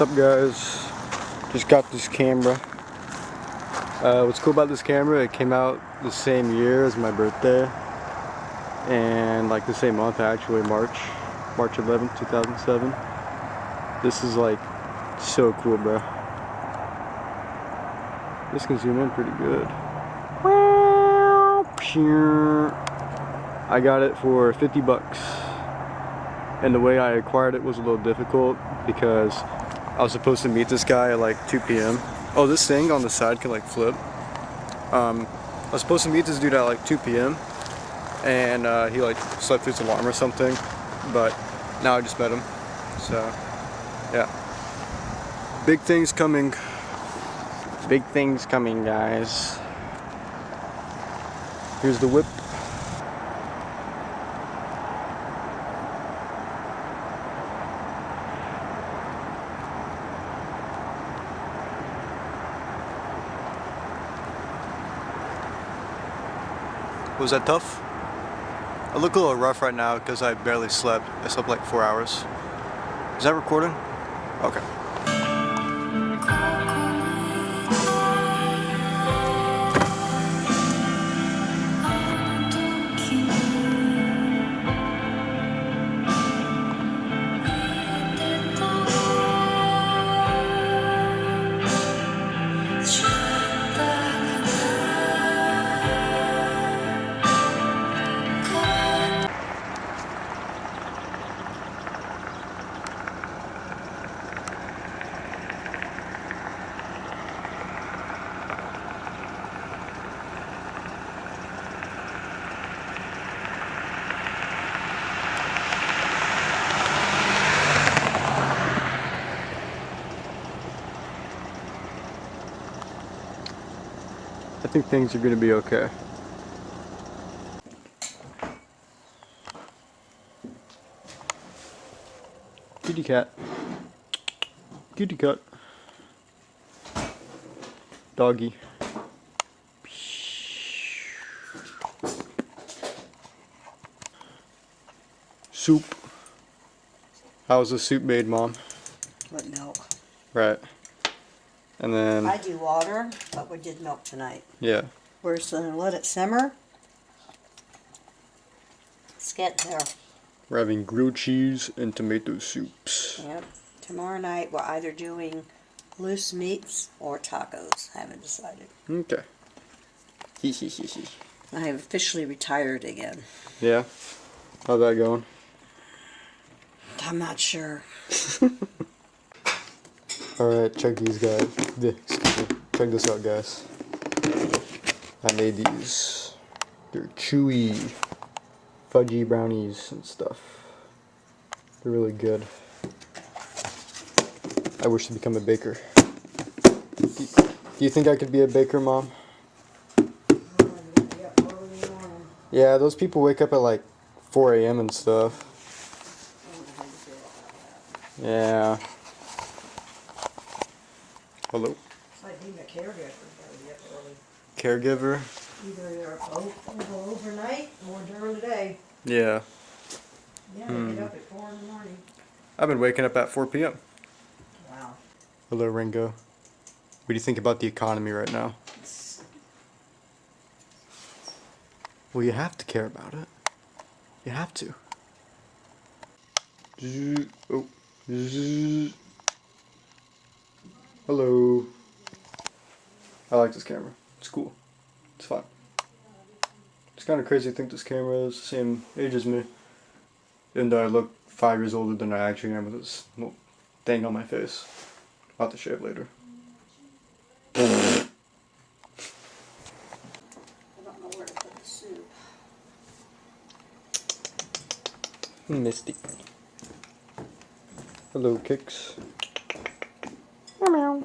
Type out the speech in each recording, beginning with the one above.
What's up, guys? Just got this camera. What's cool about this camera, it came out the same year as my birthday, and like the same month actually, March 11th, 2007. This is like so cool, bro. This can zoom in pretty good. I got it for 50 bucks. And the way I acquired it was a little difficult because I was supposed to meet this guy at like 2 p.m. Oh, this thing on the side can like flip. I was supposed to meet this dude at like 2 p.m. and he like slept through his alarm or something, but now I just met him. So yeah, big things coming. Big things coming, guys. Here's the whip. Was that tough? I look a little rough right now because I barely slept. I slept like 4 hours. Is that recording? Okay. I think things are going to be okay. Kitty cat. Kitty cat. Doggy. Soup. How was the soup made, Mom? With milk. Right. And then I do water, but we did milk tonight. yeah. We're just going to let it simmer. Let's get there. We're having grilled cheese and tomato soups. Yep. Tomorrow night we're either doing loose meats or tacos. I haven't decided. Okay. I have officially retired again. Yeah? How's that going? I'm not sure. Alright, check these guys. Excuse me. Check this out, guys. I made these. They're chewy, fudgy brownies and stuff. They're really good. I wish to become a baker. Do you think I could be a baker, Mom? Yeah, those people wake up at like 4 a.m. and stuff. Yeah. Hello? It's like being a caregiver. Gotta be up early. Caregiver? Either they're overnight or during the day. Yeah. Yeah, they get up at 4 in the morning. I've been waking up at 4 p.m. Wow. Hello, Ringo. What do you think about the economy right now? Well, you have to care about it. You have to. Oh. Hello. I like this camera. It's cool. It's fun. It's kind of crazy to think this camera is the same age as me. Even though I look 5 years older than I actually am with this little thing on my face. I'll have to shave later. I don't know where to put the soup. Misty. Hello, Kicks. Meow.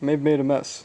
May have made a mess.